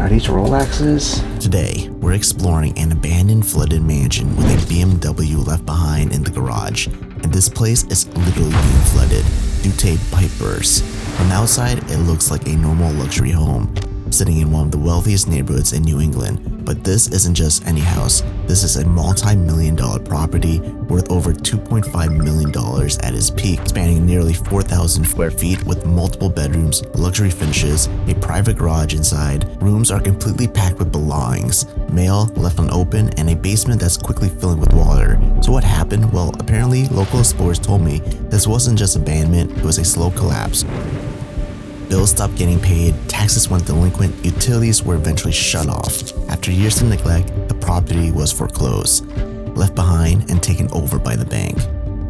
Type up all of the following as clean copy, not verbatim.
Are these Rolexes? Today, we're exploring an abandoned flooded mansion with a BMW left behind in the garage. And this place is literally being flooded due to a pipe burst. From the outside, it looks like a normal luxury home, sitting in one of the wealthiest neighborhoods in New England. But this isn't just any house. This is a multi-million-dollar property worth over $2.5 million at its peak, spanning nearly 4,000 square feet with multiple bedrooms, luxury finishes, a private garage inside. Rooms are completely packed with belongings, mail left unopened, and a basement that's quickly filling with water. So what happened? Well, apparently local explorers told me this wasn't just abandonment, it was a slow collapse. Bills stopped getting paid, taxes went delinquent, utilities were eventually shut off. After years of neglect, the property was foreclosed, left behind and taken over by the bank.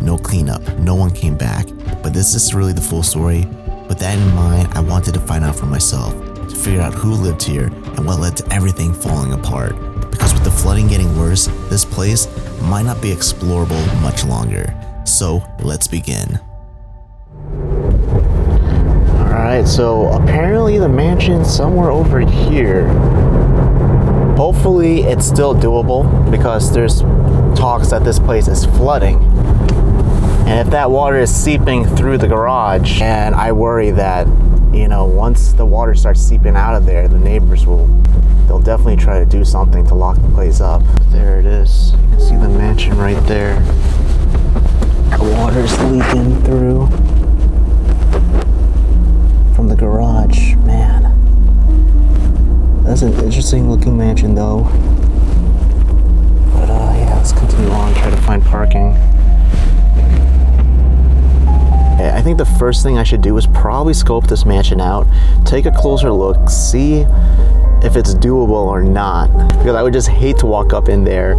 No cleanup, no one came back, but this is really the full story. With that in mind, I wanted to find out for myself, to figure out who lived here and what led to everything falling apart. Because with the flooding getting worse, this place might not be explorable much longer. So let's begin. Alright, so apparently the mansion's somewhere over here. Hopefully it's still doable because there's talks that this place is flooding. And if that water is seeping through the garage, and I worry that, once the water starts seeping out of there, the neighbors they'll definitely try to do something to lock the place up. There it is. You can see the mansion right there. The water's leaking through from the garage. Man, that's an interesting looking mansion though. But yeah, let's continue on, try to find parking. I think the first thing I should do is probably scope this mansion out, take a closer look, see if it's doable or not, because I would just hate to walk up in there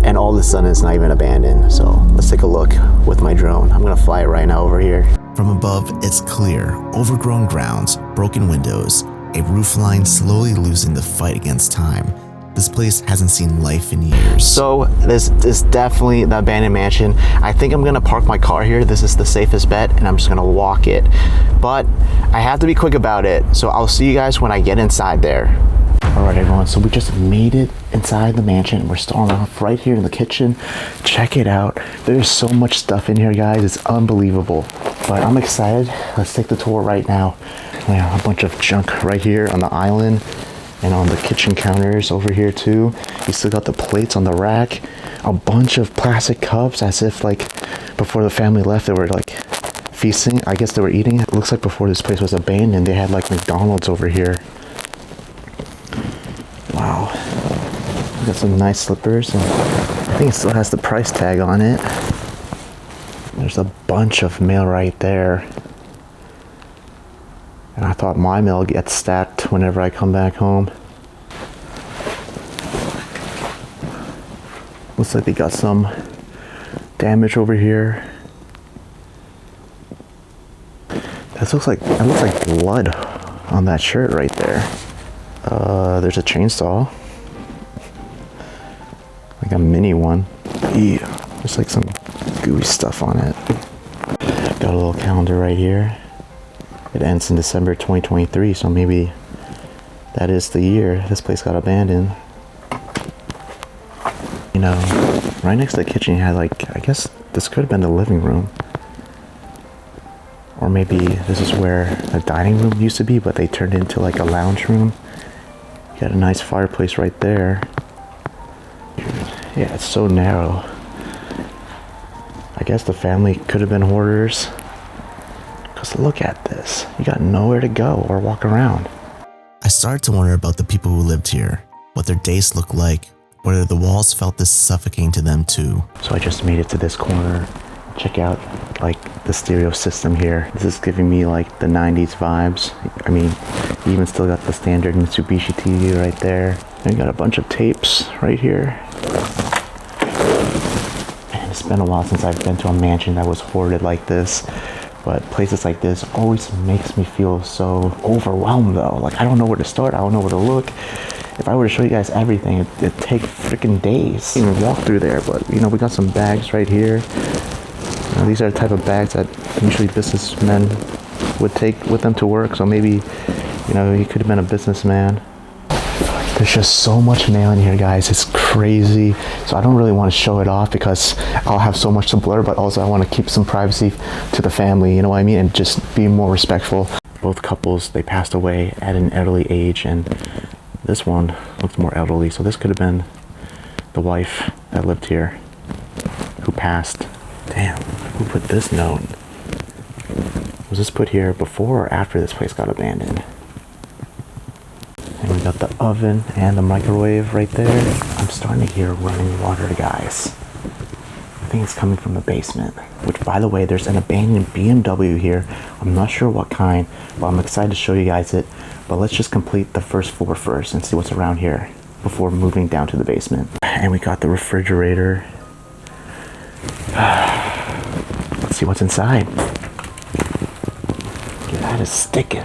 and all of a sudden it's not even abandoned. So let's take a look with my drone. I'm gonna fly it right now over here. From above, it's clear, overgrown grounds, broken windows, a roof line slowly losing the fight against time. This place hasn't seen life in years. So this is definitely the abandoned mansion. I think I'm gonna park my car here. This is the safest bet and I'm just gonna walk it. But I have to be quick about it. So I'll see you guys when I get inside there. All right, everyone, so we just made it inside the mansion. We're starting off right here in the kitchen. Check it out. There's so much stuff in here, guys. It's unbelievable. But I'm excited. Let's take the tour right now. We have a bunch of junk right here on the island and on the kitchen counters over here too. You still got the plates on the rack. A bunch of plastic cups as if like before the family left, they were like feasting. I guess they were eating. It looks like before this place was abandoned, they had like McDonald's over here. Wow. We got some nice slippers. And I think it still has the price tag on it. There's a bunch of mail right there. And I thought my mail gets stacked whenever I come back home. Looks like they got some damage over here. That looks like blood on that shirt right there. There's a chainsaw. Like a mini one. Ew. There's like some gooey stuff on it. Got a little calendar right here. It ends in December 2023, so maybe that is the year this place got abandoned. Right next to the kitchen you had like, I guess this could have been the living room. Or maybe this is where the dining room used to be, but they turned into like a lounge room. You got a nice fireplace right there. Yeah, it's so narrow. I guess the family could have been hoarders. Because look at this. You got nowhere to go or walk around. I started to wonder about the people who lived here, what their days looked like, whether the walls felt this suffocating to them too. So I just made it to this corner. Check out like the stereo system here. This is giving me like the 90s vibes. I mean, you even still got the standard Mitsubishi TV right there. And got a bunch of tapes right here. Man, it's been a while since I've been to a mansion that was hoarded like this. But places like this always makes me feel so overwhelmed though. Like I don't know where to start, I don't know where to look. If I were to show you guys everything, it'd take freaking days. I even walk through there, but we got some bags right here. These are the type of bags that usually businessmen would take with them to work. So maybe, he could have been a businessman. There's just so much mail in here, guys. It's crazy. So I don't really want to show it off because I'll have so much to blur, but also I want to keep some privacy to the family, you know what I mean? And just be more respectful. Both couples, they passed away at an elderly age, and this one looks more elderly. So this could have been the wife that lived here who passed. Damn, who put this note? Was this put here before or after this place got abandoned? And we got the oven and the microwave right there. I'm starting to hear running water, guys. I think it's coming from the basement. Which, by the way, there's an abandoned BMW here. I'm not sure what kind, but I'm excited to show you guys it. But let's just complete the first floor first and see what's around here before moving down to the basement. And we got the refrigerator. Let's see what's inside. Yeah, that is sticking.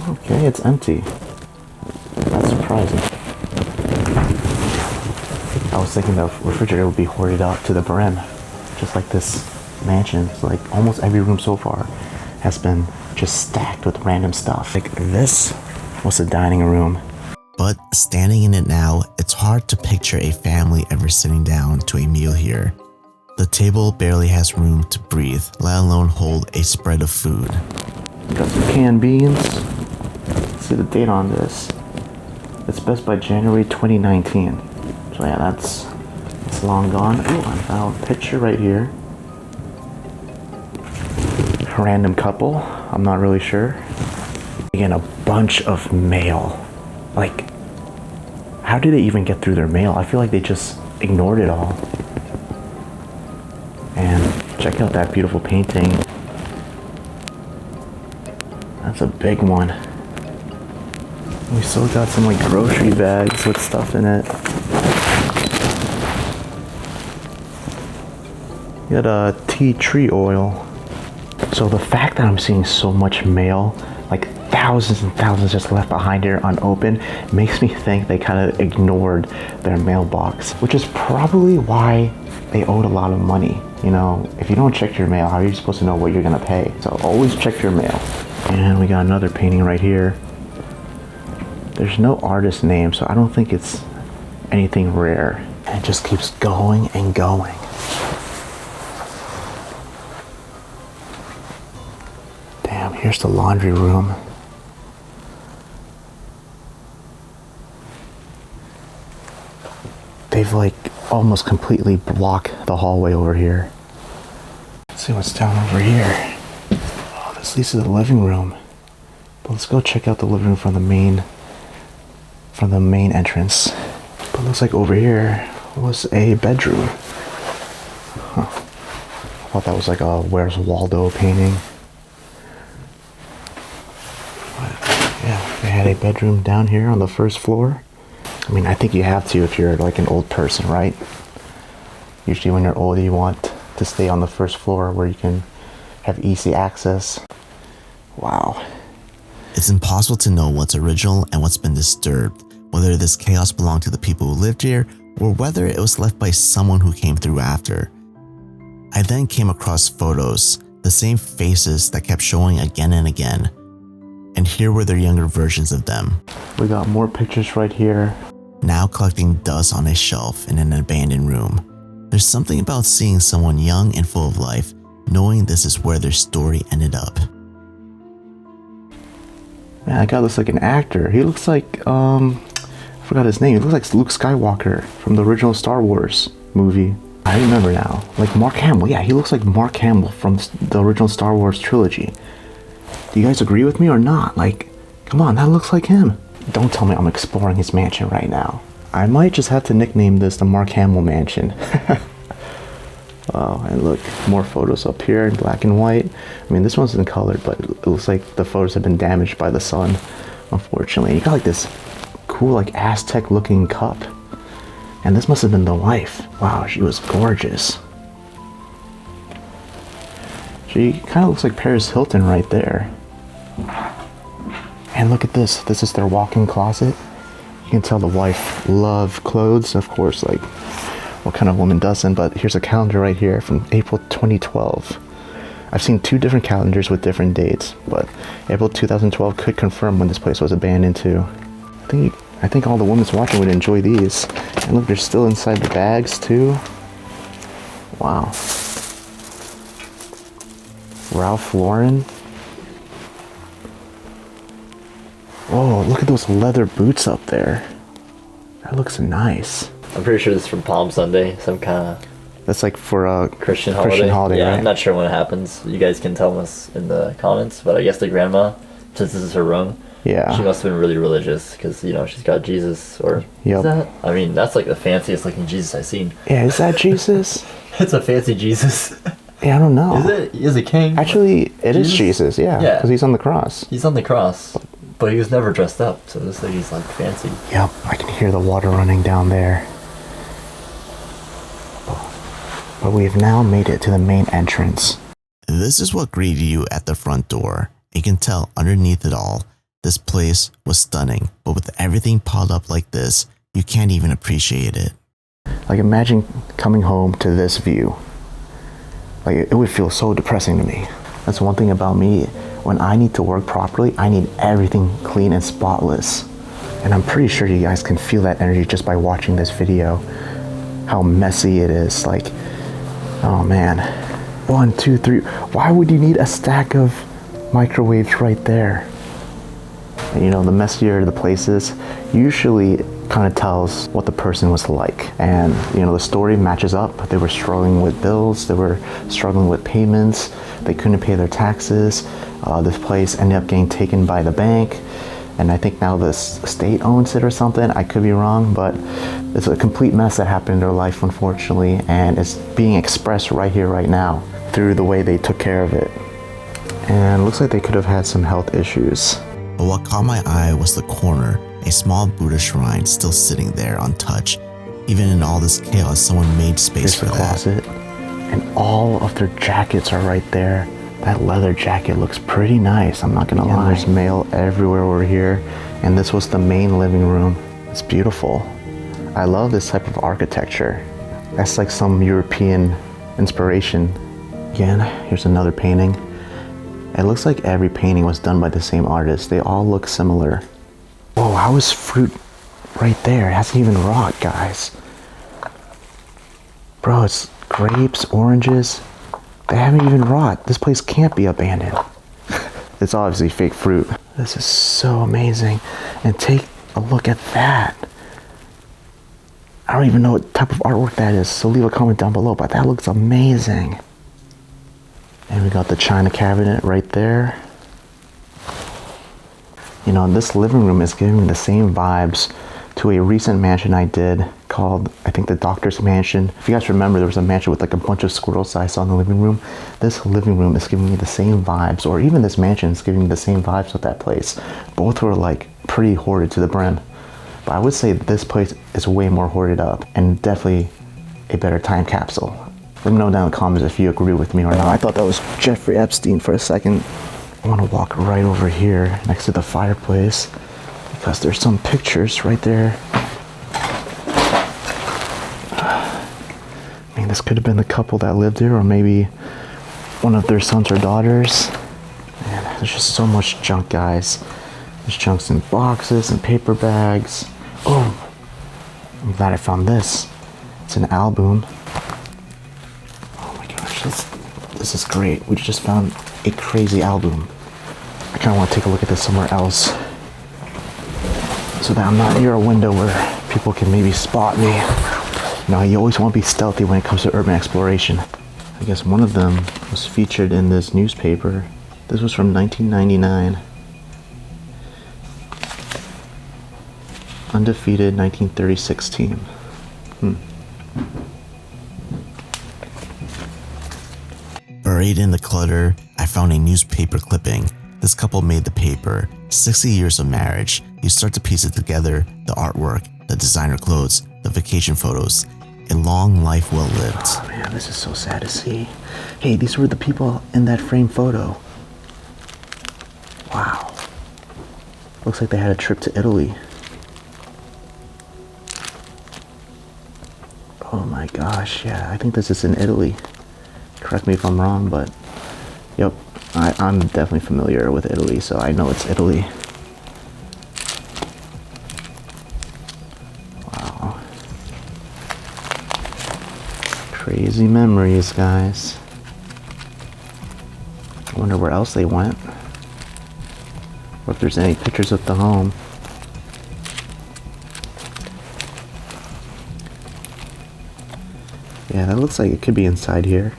Okay, it's empty. That's surprising. I was thinking the refrigerator would be hoarded out to the brim, just like this mansion. So like almost every room so far has been just stacked with random stuff. Like this was the dining room. But standing in it now, it's hard to picture a family ever sitting down to a meal here. The table barely has room to breathe, let alone hold a spread of food. Got some canned beans. Let's see the date on this. It's best by January 2019. So yeah, that's long gone. Oh, I found a picture right here. A random couple. I'm not really sure. Again, a bunch of mail. Like, how did they even get through their mail? I feel like they just ignored it all. And check out that beautiful painting. That's a big one. We still got some like grocery bags with stuff in it. You got tea tree oil. So the fact that I'm seeing so much mail, like thousands and thousands just left behind here unopened, makes me think they kind of ignored their mailbox, which is probably why they owed a lot of money. You know, if you don't check your mail, how are you supposed to know what you're gonna pay? So always check your mail. And we got another painting right here. There's no artist name, so I don't think it's anything rare. And it just keeps going and going. Damn, here's the laundry room. They've like almost completely blocked the hallway over here. Let's see what's down over here. Oh, this leads to the living room. But let's go check out the living room from the main entrance. But it looks like over here was a bedroom. Huh. I thought that was like a Where's Waldo painting. But yeah, they had a bedroom down here on the first floor. I mean, I think you have to if you're like an old person, right? Usually when you're old, you want to stay on the first floor where you can have easy access. Wow. It's impossible to know what's original and what's been disturbed, whether this chaos belonged to the people who lived here or whether it was left by someone who came through after. I then came across photos, the same faces that kept showing again and again. And here were their younger versions of them. We got more pictures right here. Now collecting dust on a shelf in an abandoned room. There's something about seeing someone young and full of life, knowing this is where their story ended up. Man, that guy looks like an actor. He looks like, I forgot his name. He looks like Luke Skywalker from the original Star Wars movie. I remember now. Like Mark Hamill. Yeah, he looks like Mark Hamill from the original Star Wars trilogy. Do you guys agree with me or not? Like, come on, that looks like him. Don't tell me I'm exploring his mansion right now. I might just have to nickname this the Mark Hamill Mansion. Oh, and look, more photos up here in black and white. I mean, this one's in color, but it looks like the photos have been damaged by the sun, unfortunately. You got like this cool, like Aztec looking cup. And this must have been the wife. Wow, she was gorgeous. She kind of looks like Paris Hilton right there. And look at this. This is their walk-in closet. You can tell the wife loved clothes. Of course, like, what kind of woman doesn't? But here's a calendar right here from April 2012. I've seen 2 different calendars with different dates, but April 2012 could confirm when this place was abandoned too. I think all the women watching would enjoy these. And look, they're still inside the bags too. Wow. Ralph Lauren. Whoa, look at those leather boots up there. That looks nice. I'm pretty sure this is from Palm Sunday, some kind of... That's like for a Christian holiday. Yeah, right? I'm not sure when it happens. You guys can tell us in the comments, but I guess the grandma, since this is her room, yeah, she must have been really religious because, you know, she's got Jesus, or yep. Is that? I mean, that's like the fanciest looking Jesus I've seen. Yeah, is that Jesus? It's a fancy Jesus. Yeah, I don't know. Is it? Is a king? Actually, it is Jesus, yeah. Because he's on the cross. He's on the cross, but he was never dressed up, so this lady's like fancy. Yep, I can hear the water running down there. But we've now made it to the main entrance. This is what greeted you at the front door. You can tell underneath it all, this place was stunning, but with everything piled up like this, you can't even appreciate it. Like, imagine coming home to this view. Like, it would feel so depressing to me. That's one thing about me. When I need to work properly, I need everything clean and spotless. And I'm pretty sure you guys can feel that energy just by watching this video. How messy it is. Like, oh man. 1, 2, 3. Why would you need a stack of microwaves right there? And, you know, the messier the place is, usually kind of tells what the person was like. And, you know, the story matches up. They were struggling with bills. They were struggling with payments. They couldn't pay their taxes. This place ended up getting taken by the bank. And I think now the state owns it or something. I could be wrong, but it's a complete mess that happened in their life, unfortunately. And it's being expressed right here, right now, through the way they took care of it. And it looks like they could have had some health issues. But what caught my eye was the corner, a small Buddha shrine still sitting there untouched. Even in all this chaos, someone made space for that. Closet, and all of their jackets are right there. That leather jacket looks pretty nice, I'm not gonna lie. There's mail everywhere over here, and this was the main living room. It's beautiful. I love this type of architecture. That's like some European inspiration. Again, here's another painting. It looks like every painting was done by the same artist. They all look similar. Whoa, how is fruit right there? It hasn't even rot, guys. Bro, it's grapes, oranges. They haven't even rot. This place can't be abandoned. It's obviously fake fruit. This is so amazing. And take a look at that. I don't even know what type of artwork that is, so leave a comment down below, but that looks amazing. And we got the china cabinet right there. You know, this living room is giving me the same vibes to a recent mansion I did called, I think, the Doctor's Mansion. If you guys remember, there was a mansion with like a bunch of squirrels I saw in the living room. This living room is giving me the same vibes, or even this mansion is giving me the same vibes with that place. Both were like pretty hoarded to the brim. But I would say this place is way more hoarded up and definitely a better time capsule. Let me know down in the comments if you agree with me or not. I thought that was Jeffrey Epstein for a second. I want to walk right over here next to the fireplace because there's some pictures right there. I mean, this could have been the couple that lived here, or maybe one of their sons or daughters. Man, there's just so much junk, guys. There's junks in boxes and paper bags. Oh, I'm glad I found this. It's an album. Oh my gosh, this is great. We just found a crazy album. I kind of want to take a look at this somewhere else so that I'm not near a window where people can maybe spot me. You know, you always want to be stealthy when it comes to urban exploration. I guess one of them was featured in this newspaper. This was from 1999. Undefeated 1936 team. Buried in the clutter, I found a newspaper clipping. This couple made the paper. 60 years of marriage. You start to piece it together, the artwork, the designer clothes, the vacation photos. A long life well lived. Oh man, this is so sad to see. Hey, these were the people in that framed photo. Wow. Looks like they had a trip to Italy. Oh my gosh, yeah, I think this is in Italy. Correct me if I'm wrong, but Yep, I'm definitely familiar with Italy, so I know it's Italy. Wow. Crazy memories, guys. I wonder where else they went. Or if there's any pictures of the home. Yeah, that looks like it could be inside here.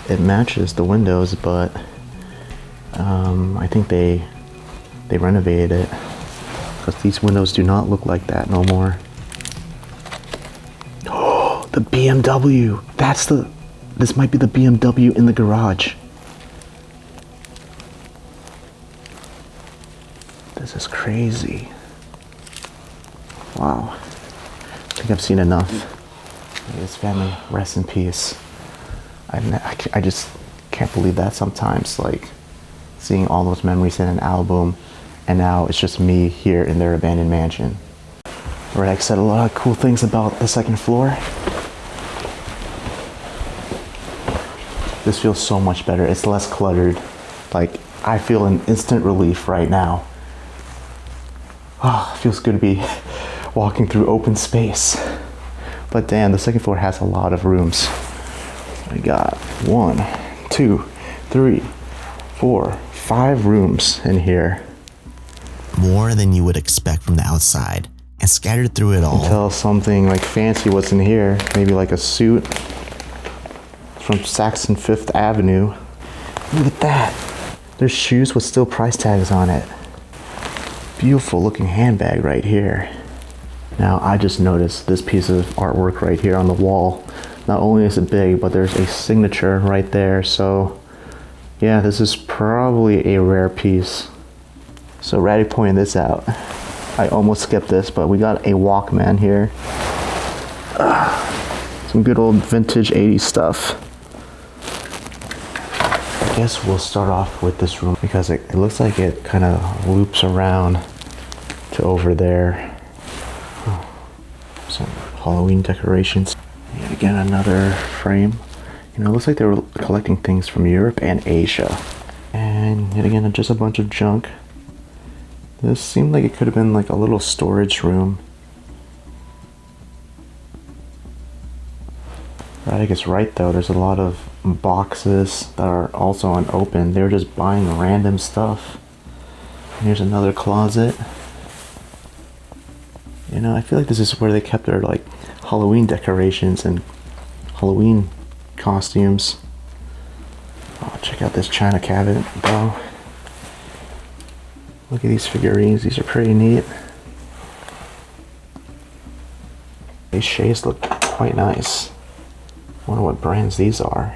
It matches the windows, but I think they renovated it, because these windows do not look like that no more. Oh, the BMW! This might be the BMW in the garage. This is crazy. Wow. I think I've seen enough. May this family rest in peace. I just can't believe that sometimes, like seeing all those memories in an album, and now it's just me here in their abandoned mansion. Right, I said a lot of cool things about the second floor. This feels so much better. It's less cluttered. Like, I feel an instant relief right now. Oh, it feels good to be walking through open space. But damn, the second floor has a lot of rooms. I got 1, 2, 3, 4, 5 rooms in here. More than you would expect from the outside, and scattered through it all. Until something like fancy was in here, maybe like a suit from Saxon Fifth Avenue. Look at that. There's shoes with still price tags on it. Beautiful looking handbag right here. Now I just noticed this piece of artwork right here on the wall. Not only is it big, but there's a signature right there. So yeah, this is probably a rare piece. So Ratty pointed this out. I almost skipped this, but we got a Walkman here. Some good old vintage 80s stuff. I guess we'll start off with this room because it looks like it kind of loops around to over there. Some Halloween decorations. Yet again, another frame. You know, it looks like they were collecting things from Europe and Asia. And yet again, just a bunch of junk. This seemed like it could have been like a little storage room. Right, I guess right though, there's a lot of boxes that are also unopened. They were just buying random stuff. And here's another closet. You know, I feel like this is where they kept their like Halloween decorations and Halloween costumes. Oh, check out this china cabinet though. Look at these figurines, these are pretty neat. These shades look quite nice. I wonder what brands these are.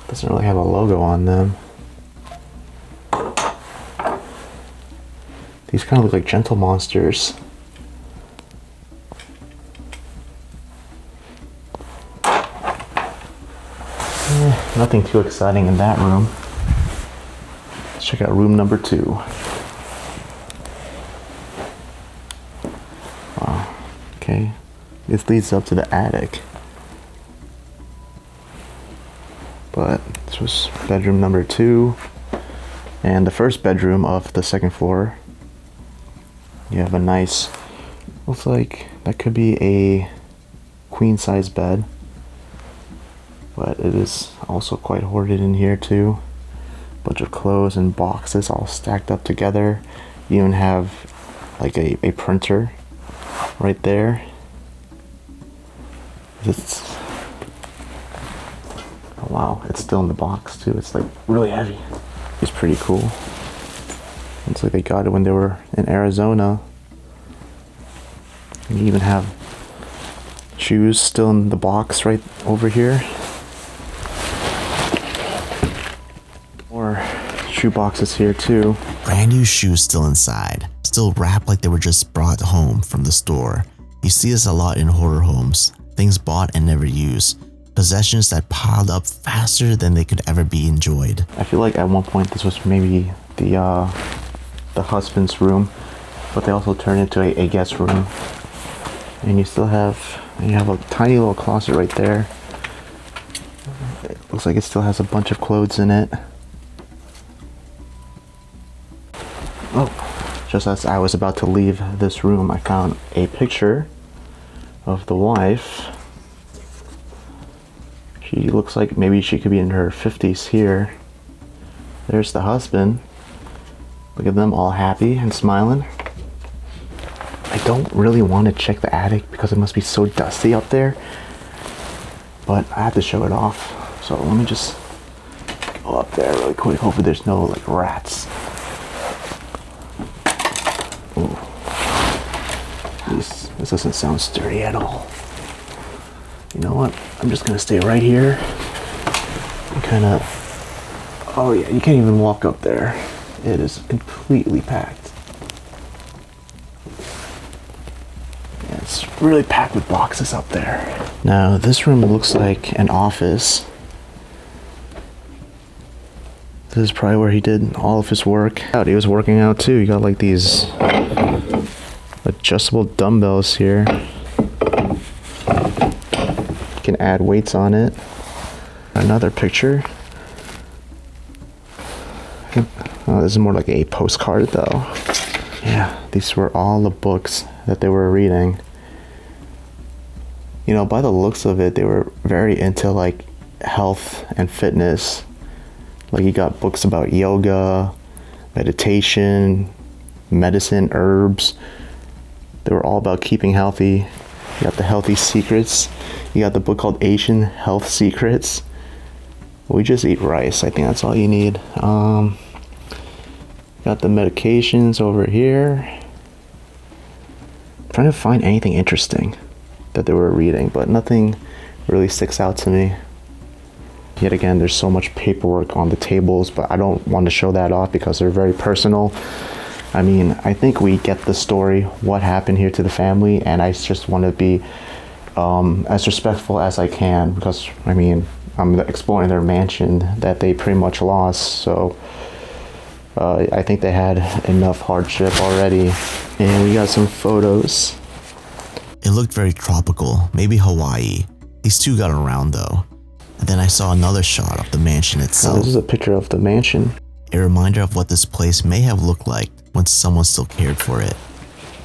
Doesn't really have a logo on them. These kind of look like gentle monsters. Nothing too exciting in that room. Let's check out room number 2. Wow. Okay. This leads up to the attic. But this was bedroom number 2. And the first bedroom of the second floor. You have a nice, looks like that could be a queen size bed. But it is also quite hoarded in here too. Bunch of clothes and boxes all stacked up together. You even have like a printer right there. It's, oh wow, it's still in the box too. It's like really heavy. It's pretty cool. Looks like they got it when they were in Arizona. And you even have shoes still in the box right over here. More shoe boxes here too. Brand new shoes still inside, still wrapped like they were just brought home from the store. You see this a lot in hoarder homes. Things bought and never used. Possessions that piled up faster than they could ever be enjoyed. I feel like at one point this was maybe the husband's room, but they also turned it into a guest room. And you have a tiny little closet right there. It Looks like it still has a bunch of clothes in it. Oh, just as I was about to leave this room, I found a picture of the wife. She looks like maybe she could be in her 50s here. There's the husband. Look at them all happy and smiling. I don't really want to check the attic because it must be so dusty up there, but I have to show it off. So let me just go up there really quick. Hopefully there's no like rats. Ooh. This doesn't sound sturdy at all. You know what? I'm just gonna stay right here and kind of, oh yeah, you can't even walk up there. It is completely packed. Yeah, it's really packed with boxes up there. Now this room looks like an office. This is probably where he did all of his work. He was working out too. You got like these adjustable dumbbells here. You can add weights on it. Another picture. Oh, this is more like a postcard though. Yeah, these were all the books that they were reading. You know, by the looks of it, they were very into like health and fitness. Like you got books about yoga, meditation, medicine, herbs. They were all about keeping healthy. You got the healthy secrets. You got the book called Asian Health Secrets. We just eat rice. I think that's all you need. Got the medications over here. I'm trying to find anything interesting that they were reading, but nothing really sticks out to me. Yet again, there's so much paperwork on the tables, but I don't want to show that off because they're very personal. I mean, I think we get the story, what happened here to the family, and I just want to be as respectful as I can because, I mean, I'm exploring their mansion that they pretty much lost, so I think they had enough hardship already. And we got some photos. It looked very tropical, maybe Hawaii. These two got around though. And then I saw another shot of the mansion itself. This is a picture of the mansion. A reminder of what this place may have looked like when someone still cared for it.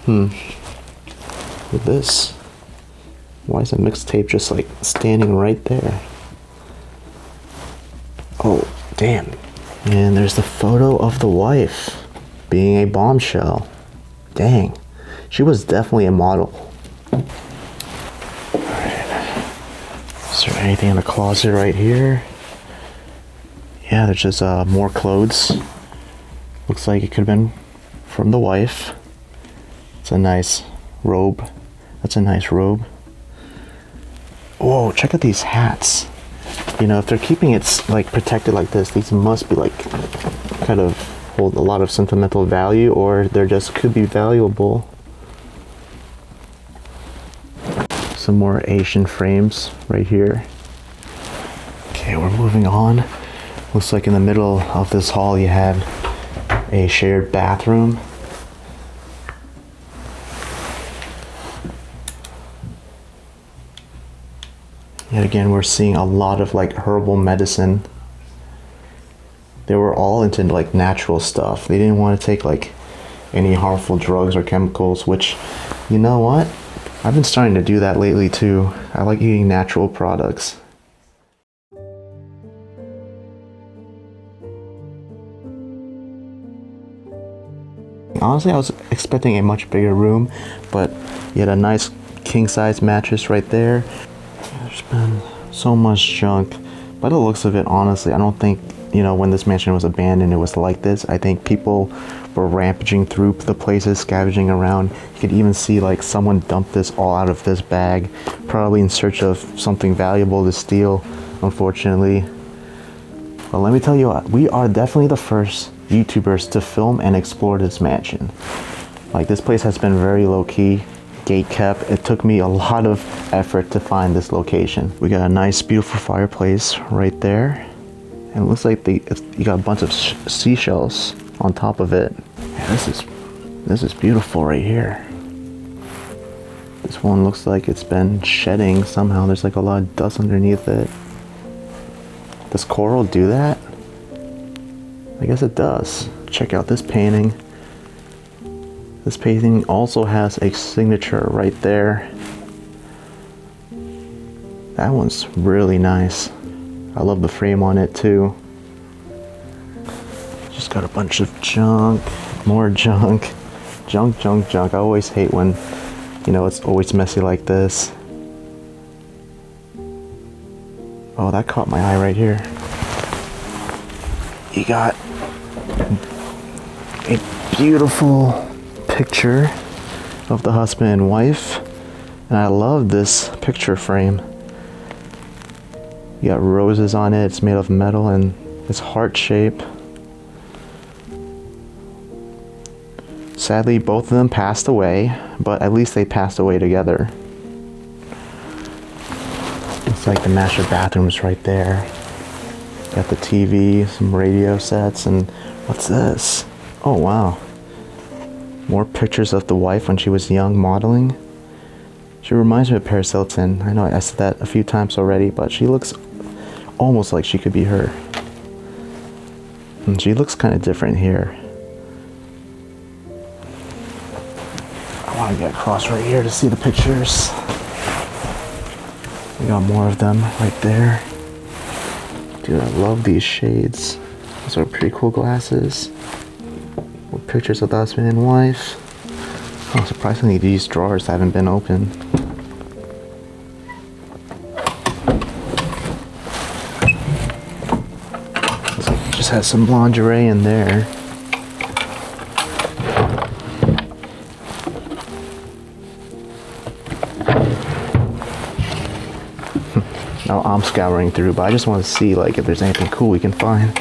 With this, why is a mixtape just like standing right there? Oh, damn. And there's the photo of the wife being a bombshell. Dang, she was definitely a model. Alright, is there anything in the closet right here? Yeah, there's just more clothes. Looks like it could have been from the wife. It's a nice robe. That's a nice robe. Whoa, check out these hats. You know, if they're keeping it like protected like this, these must be like kind of hold a lot of sentimental value, or they're just could be valuable. Some more Asian frames right here. Okay, we're moving on. Looks like in the middle of this hall you had a shared bathroom. Yet again, we're seeing a lot of like herbal medicine. They were all into like natural stuff. They didn't want to take like any harmful drugs or chemicals, which, you know what? I've been starting to do that lately too. I like eating natural products. Honestly, I was expecting a much bigger room, but you had a nice king-size mattress right there. There's been so much junk. By the looks of it, honestly, I don't think, you know, when this mansion was abandoned, it was like this. I think people were rampaging through the places, scavenging around. You could even see like someone dumped this all out of this bag, probably in search of something valuable to steal, unfortunately. But let me tell you what, we are definitely the first YouTubers to film and explore this mansion. Like, this place has been very low-key, gate kept. It took me a lot of effort to find this location. We got a nice, beautiful fireplace right there. And it looks like you got a bunch of seashells on top of it. Yeah, this is beautiful right here. This one looks like it's been shedding somehow. There's like a lot of dust underneath it. Does coral do that? I guess it does. Check out this painting. This painting also has a signature right there. That one's really nice. I love the frame on it too. Just got a bunch of junk, more junk. Junk, junk, junk. I always hate when, you know, it's always messy like this. Oh, that caught my eye right here. You got a beautiful picture of the husband and wife. And I love this picture frame. You got roses on it. It's made of metal and it's heart shape. Sadly, both of them passed away, but at least they passed away together. It's like the master bathroom's right there. Got the TV, some radio sets, and what's this? Oh wow. More pictures of the wife when she was young modeling. She reminds me of Paris Hilton. I know I said that a few times already, but she looks almost like she could be her. And she looks kind of different here. I want to get across right here to see the pictures. We got more of them right there. Dude, I love these shades. Those are pretty cool glasses. With pictures of the husband and wife. Oh, surprisingly, these drawers haven't been opened. Looks like it just has some lingerie in there. Now I'm scouring through, but I just want to see like if there's anything cool we can find.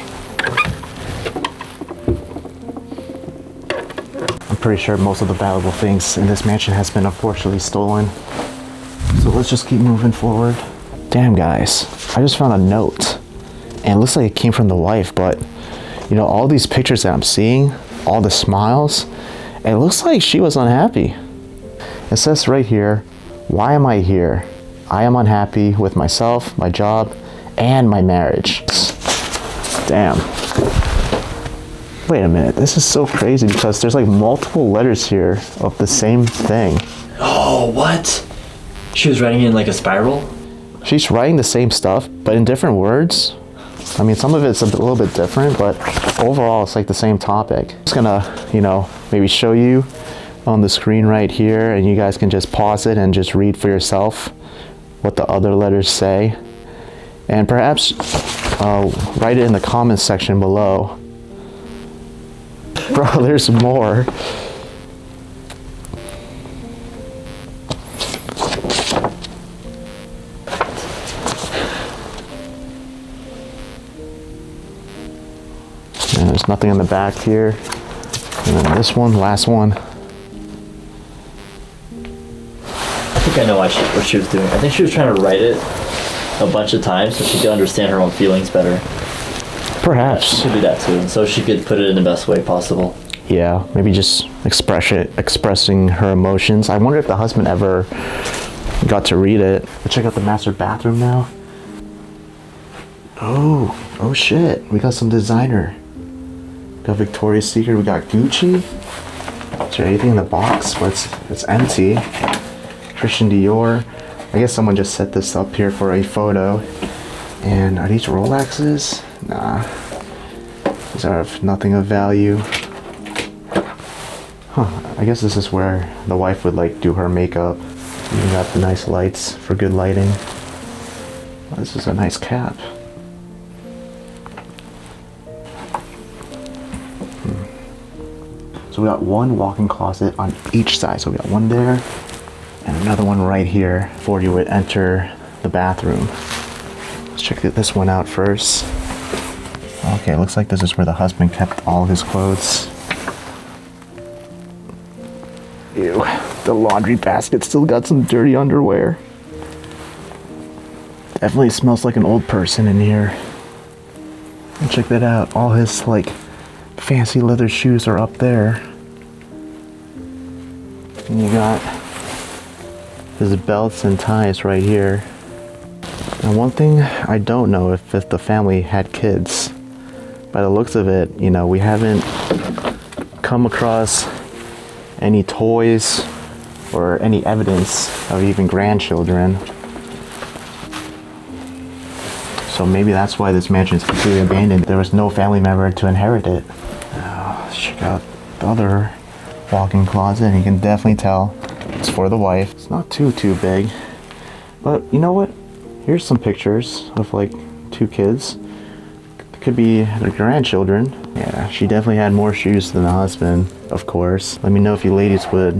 I'm pretty sure most of the valuable things in this mansion has been unfortunately stolen. So let's just keep moving forward. Damn guys, I just found a note. And it looks like it came from the wife, but you know, all these pictures that I'm seeing, all the smiles, it looks like she was unhappy. It says right here, why am I here? I am unhappy with myself, my job, and my marriage. Damn. Wait a minute, this is so crazy because there's like multiple letters here of the same thing. Oh, what? She was writing in like a spiral? She's writing the same stuff, but in different words. I mean, some of it's a little bit different, but overall it's like the same topic. I'm just gonna, you know, maybe show you on the screen right here, and you guys can just pause it and just read for yourself what the other letters say, and perhaps write it in the comments section below. Bro, there's more. And there's nothing in the back here. And then this one, last one. I think I know what she was doing. I think she was trying to write it a bunch of times so she could understand her own feelings better. Perhaps. She could do that too, so she could put it in the best way possible. Yeah, maybe just expressing her emotions. I wonder if the husband ever got to read it. Let's check out the master bathroom now. Oh shit. We got some designer. We got Victoria's Secret, we got Gucci. Is there anything in the box? Well, it's empty. Christian Dior. I guess someone just set this up here for a photo. And are these Rolexes? Nah. These are of nothing of value. Huh. I guess this is where the wife would like do her makeup. You got the nice lights for good lighting. Oh, this is a nice cap. So we got one walk-in closet on each side. So we got one there and another one right here before you would enter the bathroom. Let's check this one out first. Okay, looks like this is where the husband kept all of his clothes. Ew, the laundry basket still got some dirty underwear. Definitely smells like an old person in here. And check that out, all his like fancy leather shoes are up there. And you got his belts and ties right here. And one thing I don't know if the family had kids. By the looks of it, you know, we haven't come across any toys or any evidence of even grandchildren. So maybe that's why this mansion is completely abandoned. There was no family member to inherit it. Let's check out the other walk-in closet, and you can definitely tell it's for the wife. It's not too big, but you know what? Here's some pictures of like 2 kids. Could be their grandchildren. Yeah, she definitely had more shoes than the husband, of course. Let me know if you ladies would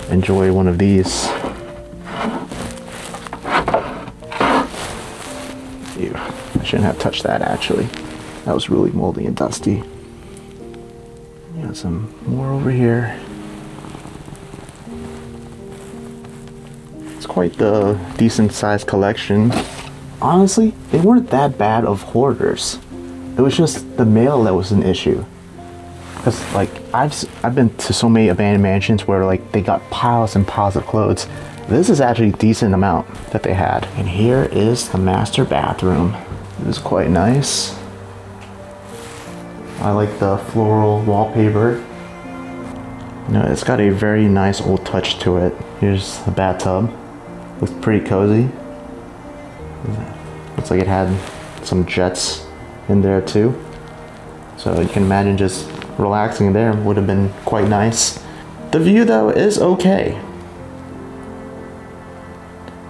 enjoy one of these. Ew, I shouldn't have touched that actually. That was really moldy and dusty. Got some more over here. It's quite the decent sized collection. Honestly, they weren't that bad of hoarders. It was just the mail that was an issue. Cause like I've been to so many abandoned mansions where like they got piles and piles of clothes. This is actually a decent amount that they had. And here is the master bathroom. It is quite nice. I like the floral wallpaper. You know, it's got a very nice old touch to it. Here's the bathtub. Looks pretty cozy. Looks like it had some jets in there too. So you can imagine just relaxing there would have been quite nice. The view though is okay.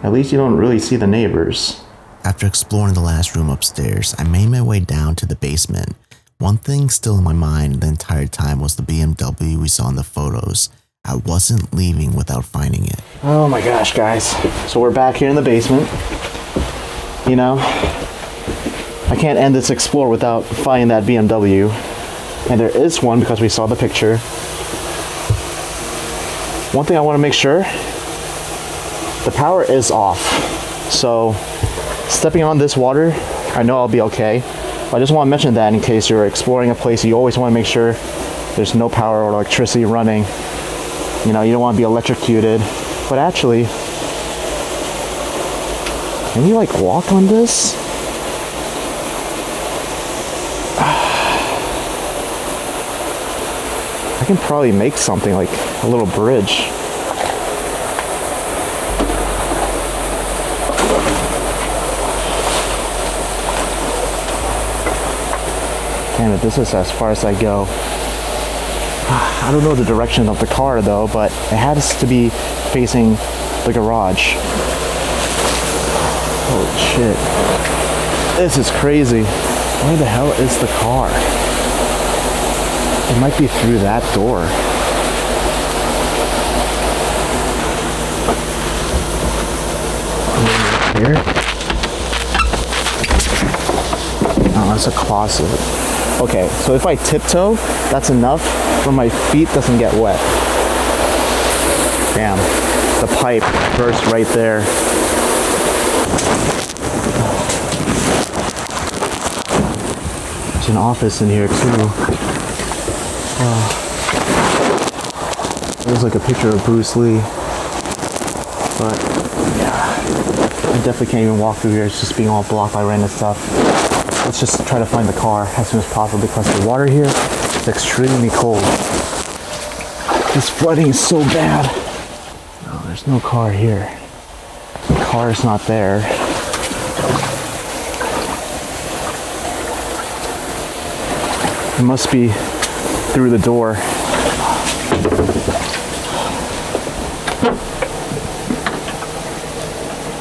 At least you don't really see the neighbors. After exploring the last room upstairs, I made my way down to the basement. One thing still in my mind the entire time was the BMW we saw in the photos. I wasn't leaving without finding it. Oh my gosh, guys. So we're back here in the basement. You know, I can't end this explore without finding that BMW. And there is one because we saw the picture. One thing I want to make sure, the power is off. So stepping on this water, I know I'll be okay. But I just want to mention that in case you're exploring a place, you always want to make sure there's no power or electricity running. You know, you don't want to be electrocuted. But actually, can you like walk on this? I can probably make something like a little bridge. Damn it, this is as far as I go. I don't know the direction of the car though, but it has to be facing the garage. Holy shit. This is crazy. Where the hell is the car? It might be through that door. Here? Oh, that's a closet. Okay, so if I tiptoe, that's enough where my feet doesn't get wet. Damn, the pipe burst right there. There's an office in here too. There's like a picture of Bruce Lee. But yeah, I definitely can't even walk through here. It's just being all blocked by random stuff. Let's just try to find the car as soon as possible because the water here is extremely cold. This flooding is so bad. No, there's no car here. The car is not there. It must be through the door.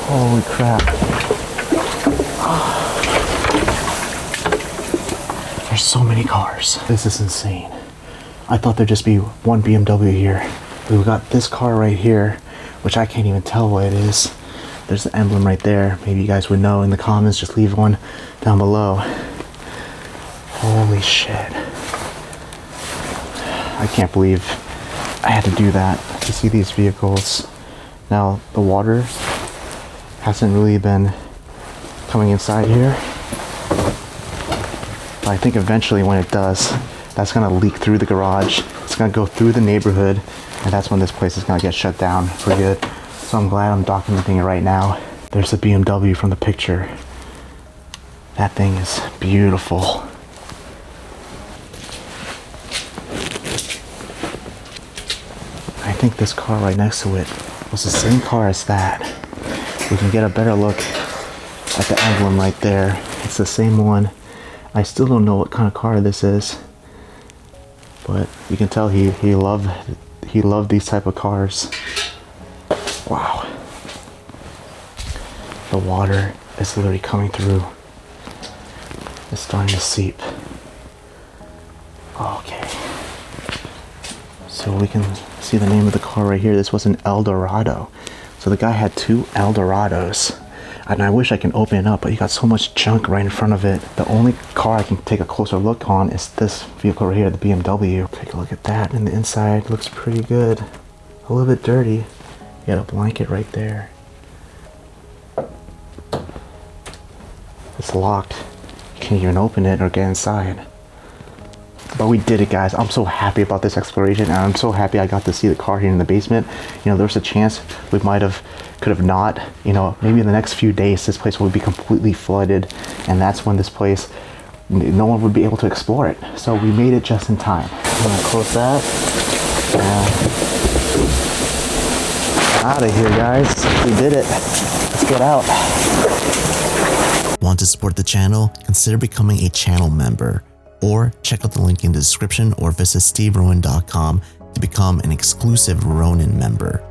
Holy crap. There's so many cars. This is insane. I thought there'd just be one BMW here. We've got this car right here, which I can't even tell what it is. There's the emblem right there. Maybe you guys would know in the comments. Just leave one down below. Holy shit. I can't believe I had to do that to see these vehicles. Now, the water hasn't really been coming inside here. But I think eventually when it does, that's gonna leak through the garage. It's gonna go through the neighborhood, and that's when this place is gonna get shut down for good. So I'm glad I'm documenting it right now. there's a BMW from the picture. That thing is beautiful. I think this car right next to it was the same car as that. We can get a better look at the emblem right there. It's the same one. I still don't know what kind of car this is, but you can tell he loved these type of cars. Wow. The water is literally coming through. It's starting to seep. Okay. So we can see the name of the car right here. This was an Eldorado. So the guy had 2 Eldorados. And I wish I can open it up, but you got so much junk right in front of it. The only car I can take a closer look on is this vehicle right here, the BMW. Take a look at that, and the inside looks pretty good. A little bit dirty. You got a blanket right there. It's locked. You can't even open it or get inside. But we did it, guys. I'm so happy about this exploration, and I'm so happy I got to see the car here in the basement. You know, there's a chance we could have not, you know, maybe in the next few days this place would be completely flooded, and that's when this place, no one would be able to explore it. So we made it just in time. I'm gonna close that. Out of here, guys. We did it. Let's get out. Want to support the channel? Consider becoming a channel member, or check out the link in the description or visit steveronin.com to become an exclusive Ronin member.